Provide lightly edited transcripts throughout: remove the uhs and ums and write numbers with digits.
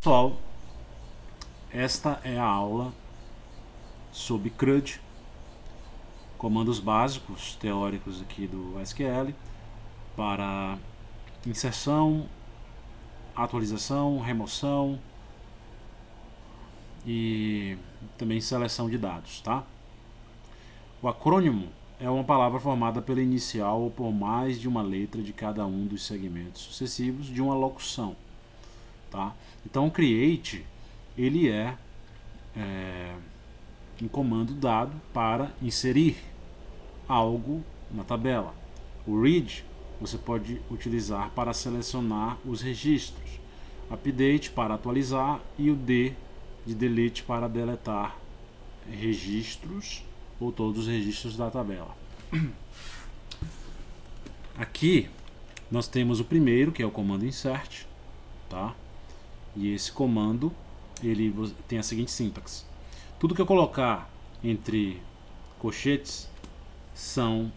Pessoal, esta é a aula sobre CRUD, comandos básicos teóricos aqui do SQL para inserção, atualização, remoção e também seleção de dados, tá? O acrônimo é uma palavra formada pela inicial ou por mais de uma letra de cada um dos segmentos sucessivos de uma locução, tá? Então, o create ele é um comando dado para inserir algo na tabela. O read você pode utilizar para selecionar os registros, update para atualizar e o d de delete para deletar registros ou todos os registros da tabela. Aqui nós temos o primeiro, que é o comando insert, tá? E esse comando ele tem a seguinte sintaxe: tudo que eu colocar entre colchetes são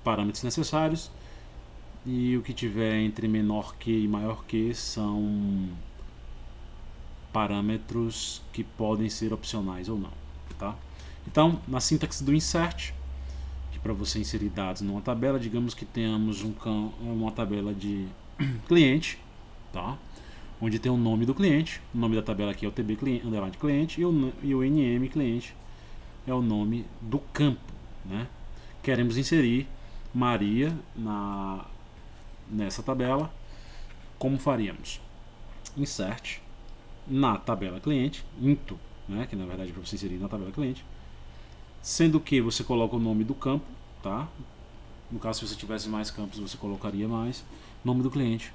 parâmetros necessários, e o que tiver entre menor que e maior que são parâmetros que podem ser opcionais ou não, tá? Então, na sintaxe do insert, que para você inserir dados numa tabela, digamos que tenhamos uma tabela de cliente, tá? Onde tem o nome do cliente, o nome da tabela aqui é o TB cliente e o NM cliente é o nome do campo, né? Queremos inserir Maria nessa tabela. Como faríamos? Insert na tabela cliente, into, né? Que na verdade é para você inserir na tabela cliente, sendo que você coloca o nome do campo, tá? No caso, se você tivesse mais campos, você colocaria mais. Nome do cliente,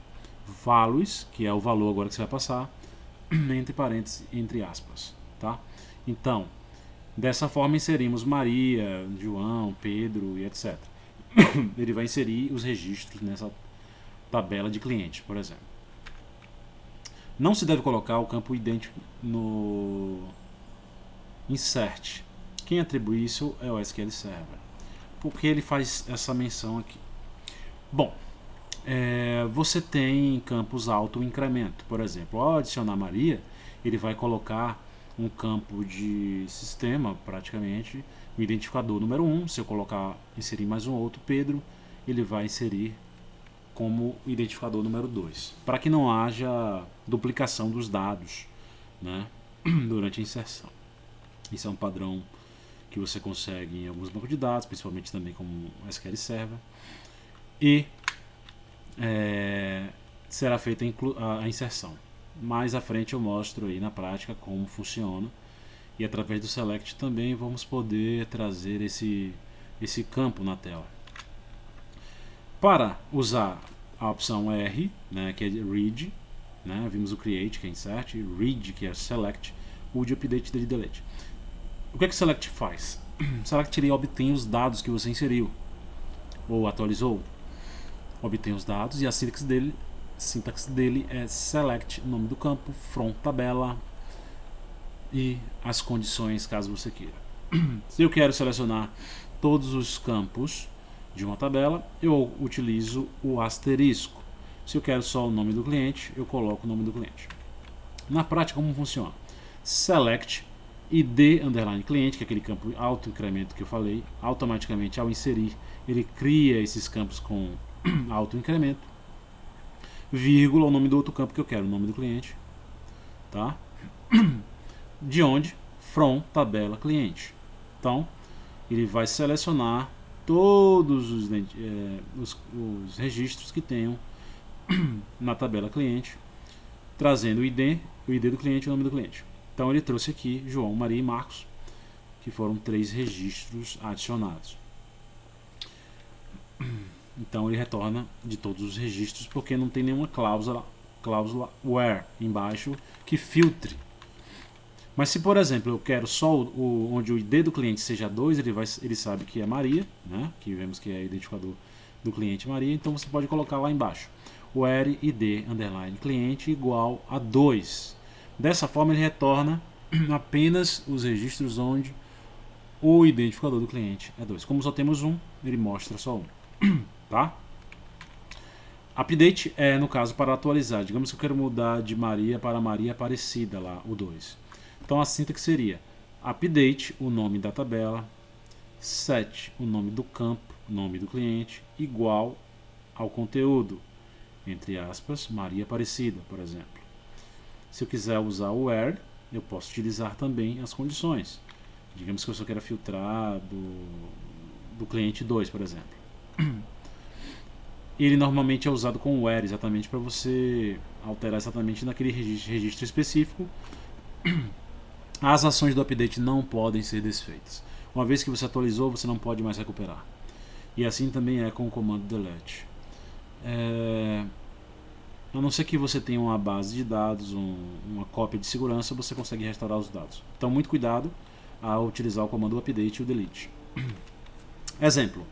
values, que é o valor agora que você vai passar, entre parênteses, entre aspas, tá? Então, dessa forma inserimos Maria, João, Pedro e etc. Ele vai inserir os registros nessa tabela de cliente, por exemplo. Não se deve colocar o campo idêntico no insert. Quem atribui isso é o SQL Server. Por que ele faz essa menção aqui? Bom, você tem campos auto-incremento. Por exemplo, ao adicionar Maria, ele vai colocar um campo de sistema, praticamente, o identificador número 1. Se eu inserir mais um outro, Pedro, ele vai inserir como identificador número 2, para que não haja duplicação dos dados, né, durante a inserção. Isso é um padrão que você consegue em alguns bancos de dados, principalmente também como o SQL Server, e será feita a inserção. Mais à frente eu mostro aí na prática como funciona, e através do select também vamos poder trazer esse campo na tela. Para usar a opção R, né, que é read, né, vimos o create, que é insert, read, que é select, o de update e delete. O que é que o select faz? Select ele obtém os dados que você inseriu ou atualizou. Obtém os dados e a sintaxe dele é select, nome do campo, from tabela e as condições caso você queira. Se eu quero selecionar todos os campos de uma tabela, eu utilizo o asterisco. Se eu quero só o nome do cliente, eu coloco o nome do cliente. Na prática, como funciona? Select id underline cliente, que é aquele campo auto-incremento que eu falei, automaticamente ao inserir, ele cria esses campos com auto-incremento, vírgula, o nome do outro campo que eu quero, o nome do cliente, tá? De onde? From tabela cliente. Então, ele vai selecionar todos os registros que tenham na tabela cliente, trazendo o ID do cliente e o nome do cliente. Então ele trouxe aqui João, Maria e Marcos, que foram 3 registros adicionados. Então ele retorna de todos os registros, porque não tem nenhuma cláusula where embaixo que filtre. Mas se, por exemplo, eu quero só onde o ID do cliente seja 2, ele sabe que é Maria, né? Que vemos que é identificador do cliente Maria, então você pode colocar lá embaixo where id underline cliente igual a 2. Dessa forma ele retorna apenas os registros onde o identificador do cliente é 2. Como só temos um, ele mostra só um, tá? Update é, no caso, para atualizar. Digamos que eu quero mudar de Maria para Maria Aparecida, lá, o 2. Então a sintaxe seria update, o nome da tabela, set, o nome do campo, nome do cliente, igual ao conteúdo, entre aspas, Maria Aparecida, por exemplo. Se eu quiser usar o where, eu posso utilizar também as condições. Digamos que eu só quero filtrar do cliente 2, por exemplo. Ele normalmente é usado com where, exatamente para você alterar exatamente naquele registro específico. As ações do update não podem ser desfeitas. Uma vez que você atualizou, você não pode mais recuperar. E assim também é com o comando delete. A não ser que você tenha uma base de dados, uma cópia de segurança, você consegue restaurar os dados. Então, muito cuidado ao utilizar o comando update e o delete. Exemplo.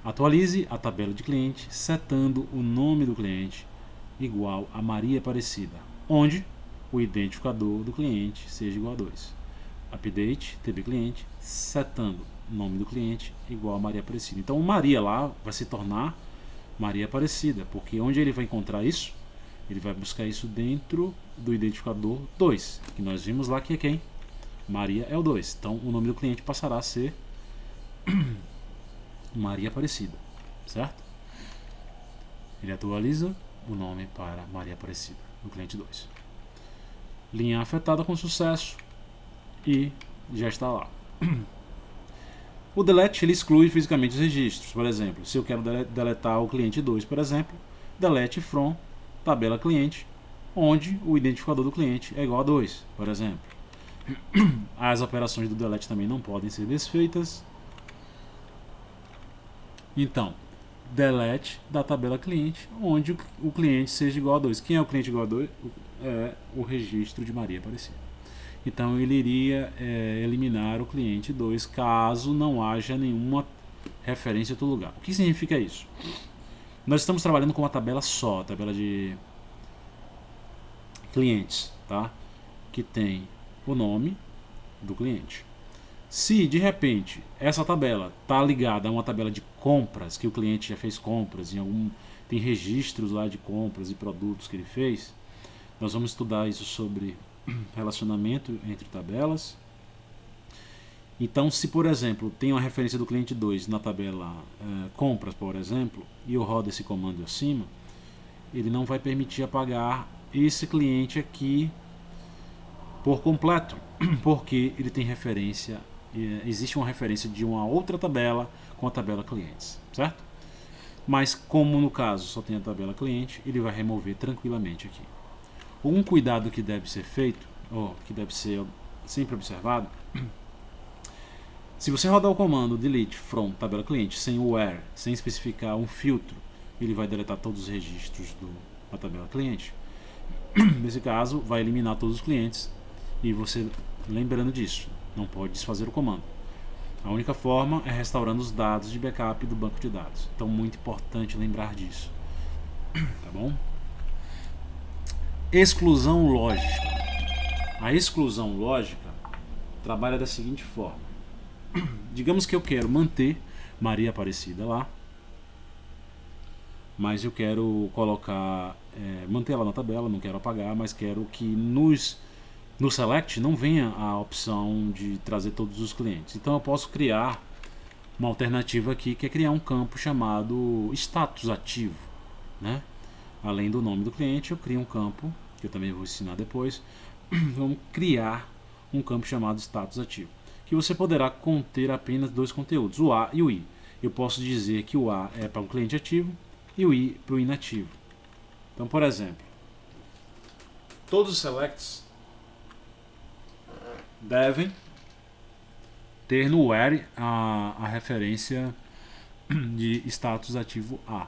Atualize a tabela de cliente setando o nome do cliente igual a Maria Aparecida, onde o identificador do cliente seja igual a 2. Update, TB cliente, setando o nome do cliente igual a Maria Aparecida. Então o Maria lá vai se tornar Maria Aparecida, porque onde ele vai encontrar isso? Ele vai buscar isso dentro do identificador 2, que nós vimos lá que é quem? Maria é o 2. Então o nome do cliente passará a ser Maria Aparecida, certo? Ele atualiza o nome para Maria Aparecida, no cliente 2. Linha afetada com sucesso e já está lá. O delete ele exclui fisicamente os registros. Por exemplo, se eu quero deletar o cliente 2, por exemplo, delete from tabela cliente, onde o identificador do cliente é igual a 2, por exemplo. As operações do delete também não podem ser desfeitas. Então, delete da tabela cliente, onde o cliente seja igual a 2. Quem é o cliente igual a 2? É o registro de Maria Aparecida. Então, ele iria eliminar o cliente 2 caso não haja nenhuma referência em outro lugar. O que significa isso? Nós estamos trabalhando com uma tabela só, a tabela de clientes, tá? Que tem o nome do cliente. Se de repente essa tabela está ligada a uma tabela de compras, que o cliente já fez compras, tem registros lá de compras e produtos que ele fez, nós vamos estudar isso sobre relacionamento entre tabelas. Então, se por exemplo tem uma referência do cliente 2 na tabela compras, por exemplo, e eu rodo esse comando acima, ele não vai permitir apagar esse cliente aqui por completo, porque ele tem referência. Existe uma referência de uma outra tabela com a tabela clientes, certo? Mas como no caso só tem a tabela cliente, ele vai remover tranquilamente aqui. Um cuidado que deve ser feito, ou que deve ser sempre observado, se você rodar o comando delete from tabela cliente sem o where, sem especificar um filtro, ele vai deletar todos os registros da tabela cliente. Nesse caso, vai eliminar todos os clientes e você, lembrando disso, não pode desfazer o comando. A única forma é restaurando os dados de backup do banco de dados. Então, muito importante lembrar disso. Tá bom? Exclusão lógica. A exclusão lógica trabalha da seguinte forma. Digamos que eu quero manter Maria Aparecida lá, mas eu quero colocar, manter ela na tabela, não quero apagar, mas quero que no select não venha a opção de trazer todos os clientes. Então eu posso criar uma alternativa aqui, que é criar um campo chamado status ativo, né? Além do nome do cliente, eu crio um campo, que eu também vou ensinar depois. Vamos criar um campo chamado status ativo, que você poderá conter apenas dois conteúdos, o A e o I. Eu posso dizer que o A é para o cliente ativo e o I para o inativo. Então, por exemplo, todos os selects devem ter no where a referência de status ativo A,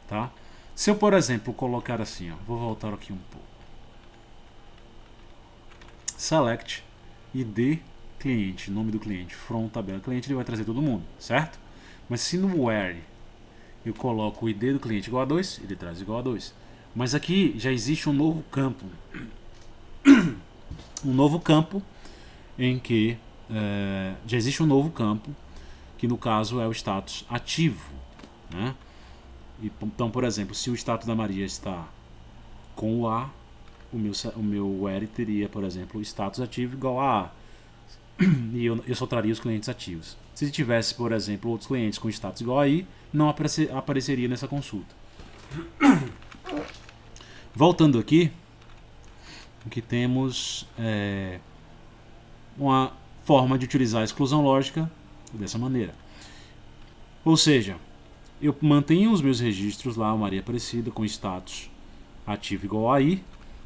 tá? Se eu, por exemplo, colocar assim, ó, vou voltar aqui um pouco, select id cliente, nome do cliente, from tabela cliente, ele vai trazer todo mundo, certo? Mas se no where eu coloco o id do cliente igual a 2, ele traz igual a 2. Mas aqui já existe um novo campo, em que já existe um novo campo, que no caso é o status ativo, né? Então, por exemplo, se o status da Maria está com o A, o meu where teria, por exemplo, o status ativo igual a A. E eu só traria os clientes ativos. Se tivesse, por exemplo, outros clientes com status igual a I, não apareceria nessa consulta. Voltando aqui, o que temos é uma forma de utilizar a exclusão lógica dessa maneira. Ou seja, eu mantenho os meus registros lá, Maria Aparecida, com status ativo igual a I,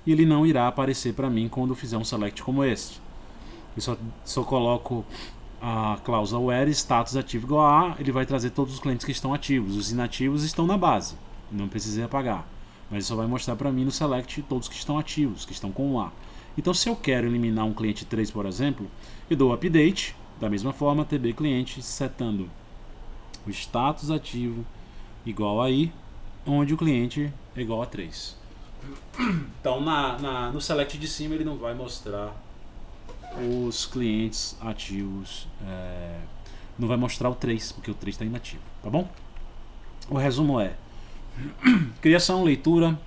e ele não irá aparecer para mim quando eu fizer um select como este. Eu só coloco a cláusula where status ativo igual a, ele vai trazer todos os clientes que estão ativos. Os inativos estão na base, não precisei apagar, mas só vai mostrar para mim no select todos que estão ativos, que estão com o A. Então, se eu quero eliminar um cliente 3, por exemplo, eu dou update, da mesma forma, tb cliente, setando o status ativo igual a I, onde o cliente é igual a 3. Então, no select de cima, ele não vai mostrar os clientes ativos, não vai mostrar o 3, porque o 3 está inativo, tá bom? O resumo é criação, leitura,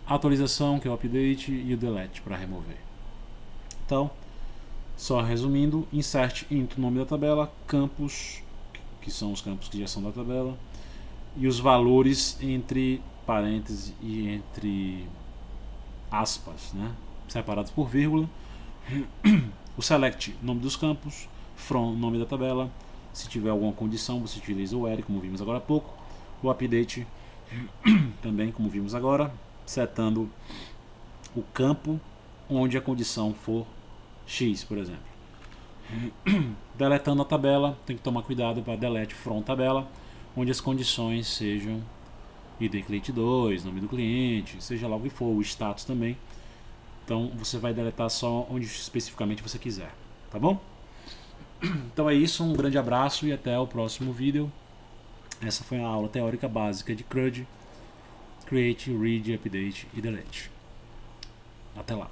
atualização, que é o update, e o delete para remover. Então, só resumindo, insert into nome da tabela, campos, que são os campos que já são da tabela, e os valores entre parênteses e entre aspas, né, separados por vírgula. O select, nome dos campos, from, nome da tabela. Se tiver alguma condição, você utiliza o where, como vimos agora há pouco. O update também, como vimos agora, setando o campo onde a condição for X, por exemplo. Deletando a tabela, tem que tomar cuidado para delete from tabela, onde as condições sejam ID cliente 2, nome do cliente, seja lá o que for, o status também. Então você vai deletar só onde especificamente você quiser, tá bom? Então é isso, um grande abraço e até o próximo vídeo. Essa foi a aula teórica básica de CRUD, Create, Read, Update e Delete. Até lá.